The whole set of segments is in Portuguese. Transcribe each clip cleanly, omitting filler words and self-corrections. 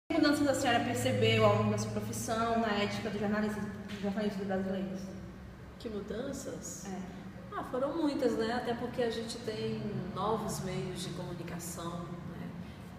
Que mudanças a senhora percebeu ao longo da sua profissão, na ética do jornalismo brasileiros? Que mudanças? É. Foram muitas, né? Até porque a gente tem novos meios de comunicação, né?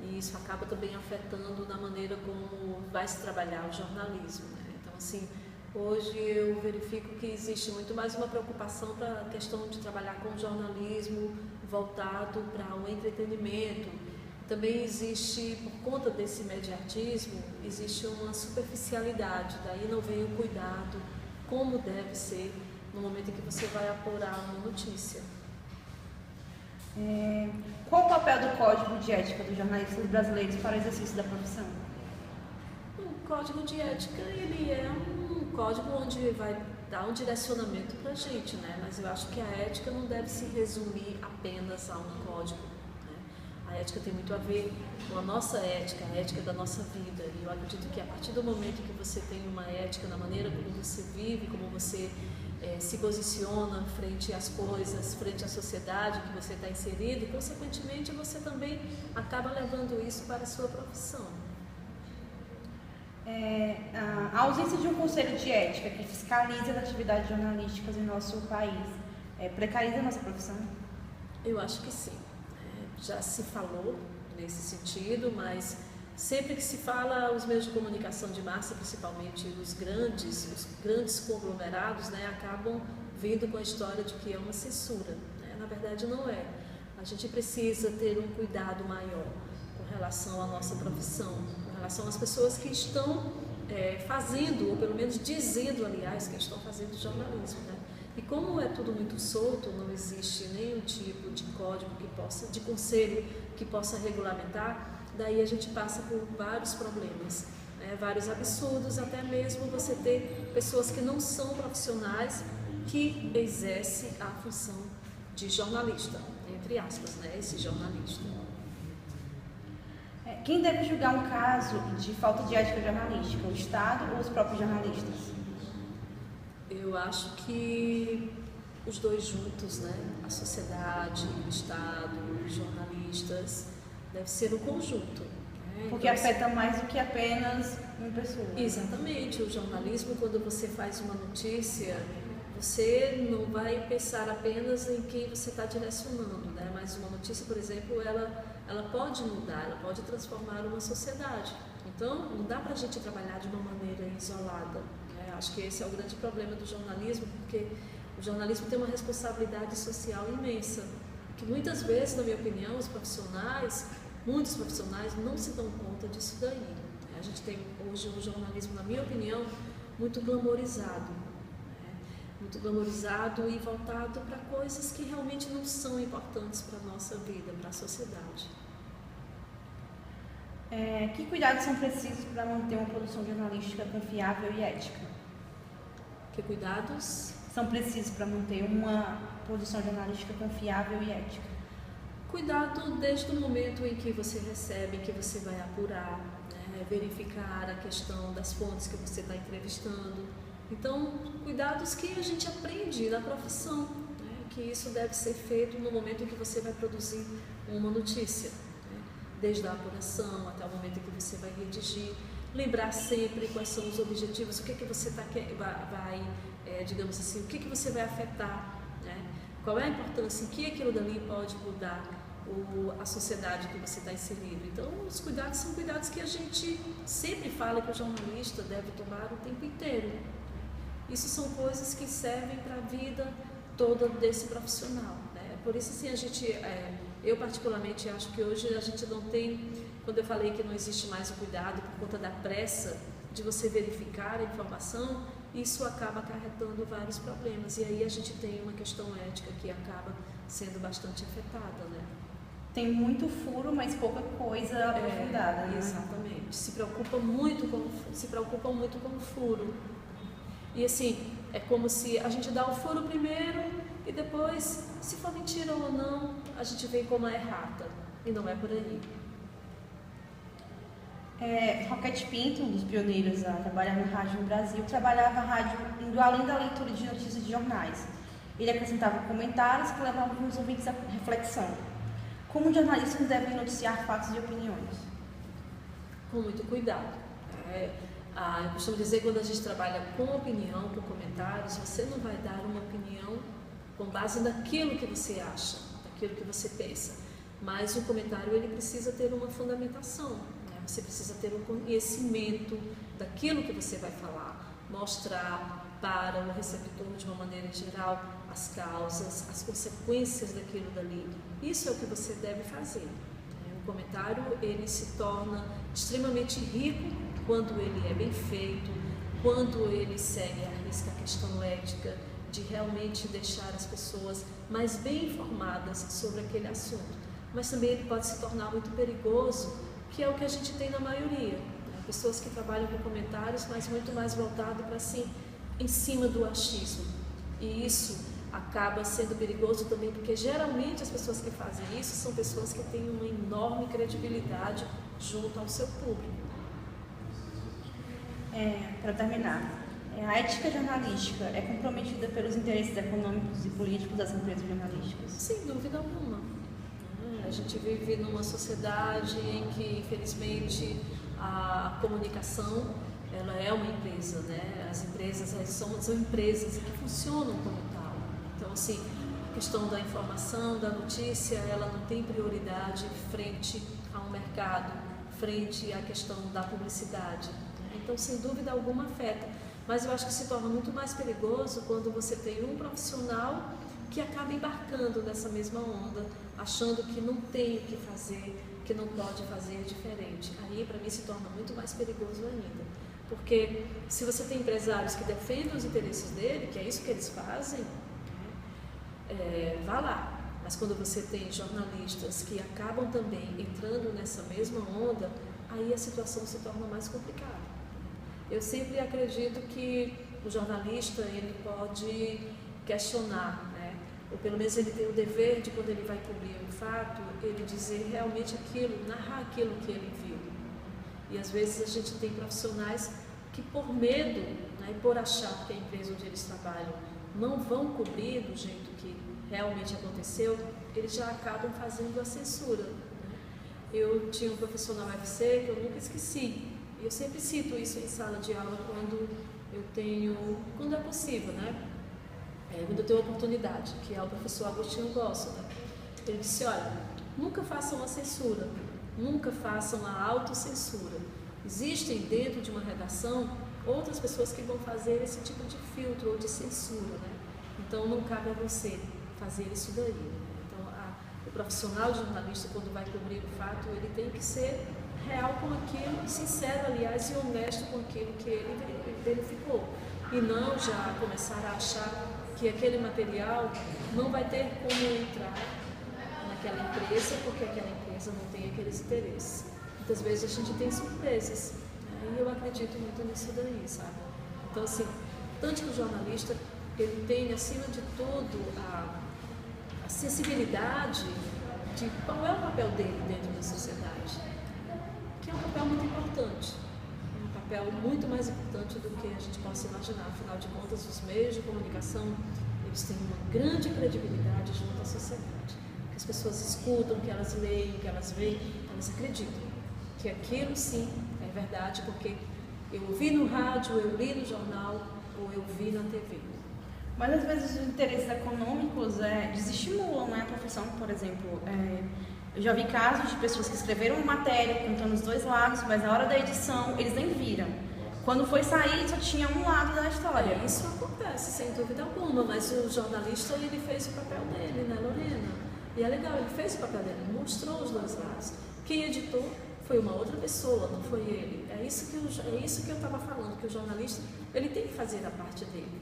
E isso acaba também afetando na maneira como vai se trabalhar o jornalismo, né? Então, assim, hoje eu verifico que existe muito mais uma preocupação para a questão de trabalhar com o jornalismo voltado para o entretenimento. Também existe, por conta desse imediatismo, existe uma superficialidade, daí não vem o cuidado, como deve ser no momento em que você vai apurar uma notícia. Qual o papel do Código de Ética dos jornalistas brasileiros para o exercício da profissão? O Código de Ética, ele é um código onde vai dar um direcionamento para a gente, né? Mas eu acho que a ética não deve se resumir apenas a um código, né? A ética tem muito a ver com a nossa ética, a ética da nossa vida. E eu acredito que a partir do momento que você tem uma ética na maneira como você vive, como você se posiciona frente às coisas, frente à sociedade que você está inserido, e consequentemente você também acaba levando isso para a sua profissão. A ausência de um conselho de ética que fiscalize as atividades jornalísticas em nosso país precariza a nossa profissão? Eu acho que sim. Já se falou nesse sentido, mas sempre que se fala, os meios de comunicação de massa, principalmente os grandes conglomerados, né, acabam vindo com a história de que é uma censura, né? Na verdade não é. A gente precisa ter um cuidado maior com relação à nossa profissão, com relação às pessoas que estão fazendo, ou pelo menos dizendo, aliás, que estão fazendo jornalismo, né? E como é tudo muito solto, não existe nenhum tipo de código de conselho que possa regulamentar, daí a gente passa por vários problemas, né? Vários absurdos, até mesmo você ter pessoas que não são profissionais que exercem a função de jornalista, entre aspas, né? Esse jornalista. Quem deve julgar um caso de falta de ética jornalística, o Estado ou os próprios jornalistas? Eu acho que os dois juntos, né? A sociedade, o Estado, os jornalistas, deve ser um conjunto. Né? Porque então, afeta mais do que apenas uma pessoa. Exatamente. O jornalismo, quando você faz uma notícia, você não vai pensar apenas em quem você está direcionando, né? Mas uma notícia, por exemplo, ela pode mudar, ela pode transformar uma sociedade. Então, não dá para a gente trabalhar de uma maneira isolada. Né? Acho que esse é o grande problema do jornalismo, porque o jornalismo tem uma responsabilidade social imensa, que muitas vezes, na minha opinião, muitos profissionais não se dão conta disso daí. A gente tem hoje um jornalismo, na minha opinião, muito glamorizado. Muito glamorizado e voltado para coisas que realmente não são importantes para a nossa vida, para a sociedade. Que cuidados são precisos para manter uma produção jornalística confiável e ética? Que cuidados são precisos para manter uma produção jornalística confiável e ética? Cuidado desde o momento em que você recebe, que você vai apurar, né? Verificar a questão das fontes que você está entrevistando. Então, cuidados que a gente aprende na profissão, né? Que isso deve ser feito no momento em que você vai produzir uma notícia, né? Desde a apuração até o momento em que você vai redigir. Lembrar sempre quais são os objetivos, o que você digamos assim, o que você vai afetar, né? Qual é a importância, em que aquilo dali pode mudar a sociedade que você está inserido. Então, os cuidados são cuidados que a gente sempre fala que o jornalista deve tomar o tempo inteiro. Isso são coisas que servem para a vida toda desse profissional, né? Por isso, assim, eu particularmente acho que hoje a gente não tem, quando eu falei que não existe mais o cuidado por conta da pressa de você verificar a informação, isso acaba acarretando vários problemas. E aí a gente tem uma questão ética que acaba sendo bastante afetada, né? Tem muito furo, mas pouca coisa aprofundada, né? Exatamente. Se preocupam muito com o furo. E assim, é como se a gente dá o furo primeiro e depois, se for mentira ou não, a gente vê como é errata. E não é por aí. Roquete Pinto, um dos pioneiros a trabalhar no rádio no Brasil, trabalhava a rádio indo além da leitura de notícias de jornais. Ele acrescentava comentários que levavam os ouvintes à reflexão. Como jornalistas devem noticiar fatos e opiniões? com muito cuidado. Eu costumo dizer que quando a gente trabalha com opinião, com comentários, você não vai dar uma opinião com base naquilo que você acha, naquilo que você pensa, mas o comentário ele precisa ter uma fundamentação, né? Você precisa ter um conhecimento daquilo que você vai falar, mostrar para o receptor de uma maneira geral as causas, as consequências daquilo dali. Isso é o que você deve fazer. O comentário ele se torna extremamente rico quando ele é bem feito, quando ele segue à risca a questão ética de realmente deixar as pessoas mais bem informadas sobre aquele assunto. Mas também ele pode se tornar muito perigoso, que é o que a gente tem na maioria, né? Pessoas que trabalham com comentários, mas muito mais voltado para assim, em cima do achismo. E isso acaba sendo perigoso também, porque geralmente as pessoas que fazem isso são pessoas que têm uma enorme credibilidade junto ao seu público. Para terminar, a ética jornalística é comprometida pelos interesses econômicos e políticos das empresas jornalísticas? Sem dúvida alguma. A gente vive numa sociedade em que, infelizmente, a comunicação ela é uma empresa, né? As empresas são empresas que funcionam como tal. Então, assim, a questão da informação, da notícia, ela não tem prioridade frente ao mercado, frente à questão da publicidade. Então, sem dúvida alguma, afeta. Mas eu acho que se torna muito mais perigoso quando você tem um profissional que acaba embarcando nessa mesma onda, achando que não tem o que fazer, que não pode fazer diferente. Aí, para mim, se torna muito mais perigoso ainda. Porque se você tem empresários que defendem os interesses dele, que é isso que eles fazem, vá lá. Mas quando você tem jornalistas que acabam também entrando nessa mesma onda, aí a situação se torna mais complicada. Eu sempre acredito que o jornalista ele pode questionar, né? Ou pelo menos ele tem o dever de, quando ele vai cobrir um fato, ele dizer realmente aquilo, narrar aquilo que ele viu. E às vezes a gente tem profissionais que por medo, né, e por achar que a empresa onde eles trabalham não vão cobrir do jeito que realmente aconteceu, eles já acabam fazendo a censura, né? Eu tinha um professor na UFC que eu nunca esqueci. Eu sempre cito isso em sala de aula quando é possível, né? Quando eu tenho oportunidade, que é o professor Agostinho Gosso, né? Ele disse, olha, nunca façam a censura, nunca façam a autocensura. Existem dentro de uma redação outras pessoas que vão fazer esse tipo de filtro ou de censura, né? Então não cabe a você fazer isso daí, né? Então o profissional de jornalista, quando vai cobrir o fato, ele tem que ser real com aquilo, sincero, aliás, e honesto com aquilo que ele verificou. E não já começar a achar que aquele material não vai ter como entrar naquela empresa, porque aquela empresa não tem aqueles interesses. Muitas vezes a gente tem surpresas, né? E eu acredito muito nisso daí, sabe? Então, assim, tanto que o jornalista, ele tem, acima de tudo, a sensibilidade de qual é o papel dele dentro da sociedade. Que é um papel muito importante, um papel muito mais importante do que a gente possa imaginar. Afinal de contas, os meios de comunicação, eles têm uma grande credibilidade junto à sociedade. Que as pessoas escutam, que elas leem, que elas veem, elas acreditam que aquilo sim é verdade, porque eu ouvi no rádio, eu li no jornal, ou eu vi na TV. Mas às vezes os interesses econômicos desestimulam, né, a profissão, por exemplo. Eu já vi casos de pessoas que escreveram uma matéria contando os dois lados, mas na hora da edição eles nem viram. Quando foi sair, só tinha um lado da história. Isso acontece, sem dúvida alguma, mas o jornalista, ele fez o papel dele, né, Lorena? E é legal, ele fez o papel dele, ele mostrou os dois lados. Quem editou foi uma outra pessoa, não foi ele. É isso que eu estava falando, que o jornalista, ele tem que fazer a parte dele.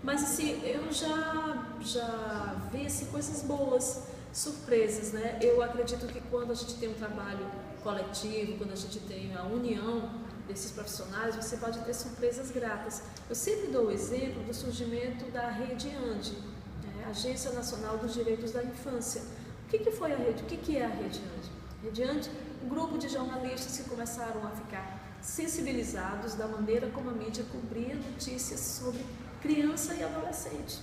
Mas assim, eu já vi assim, coisas boas, surpresas, né? Eu acredito que quando a gente tem um trabalho coletivo, quando a gente tem a união desses profissionais, você pode ter surpresas gratas. Eu sempre dou o exemplo do surgimento da Rede Ande, né? Agência Nacional dos Direitos da Infância. O que foi a rede? O que é a Rede Ande? Rede Ande, um grupo de jornalistas que começaram a ficar sensibilizados da maneira como a mídia cobria notícias sobre criança e adolescente.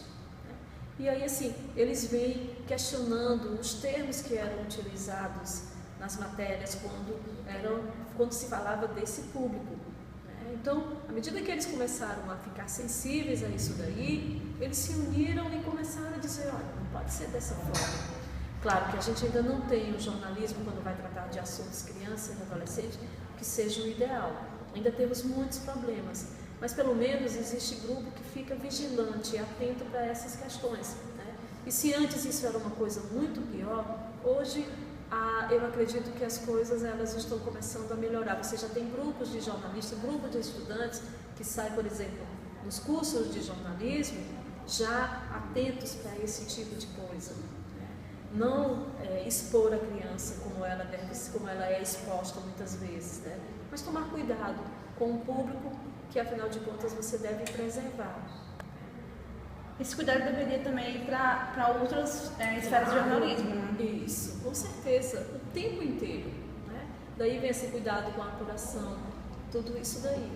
E aí, assim, eles vêm questionando os termos que eram utilizados nas matérias quando se falava desse público. Né? Então, à medida que eles começaram a ficar sensíveis a isso daí, eles se uniram e começaram a dizer, olha, não pode ser dessa forma. Claro que a gente ainda não tem o jornalismo, quando vai tratar de assuntos crianças e adolescentes, que seja o ideal. Ainda temos muitos problemas, mas pelo menos existe grupo que fica vigilante e atento para essas questões. Né? E se antes isso era uma coisa muito pior, hoje eu acredito que as coisas elas estão começando a melhorar. Você já tem grupos de jornalistas, grupos de estudantes que saem, por exemplo, nos cursos de jornalismo, já atentos para esse tipo de coisa. Não expor a criança como ela é exposta muitas vezes, né? Mas tomar cuidado com o público que, afinal de contas, você deve preservar. Esse cuidado deveria também ir para outras esferas de jornalismo, né? Isso, com certeza, o tempo inteiro. Né? Daí vem esse cuidado com a apuração, tudo isso daí.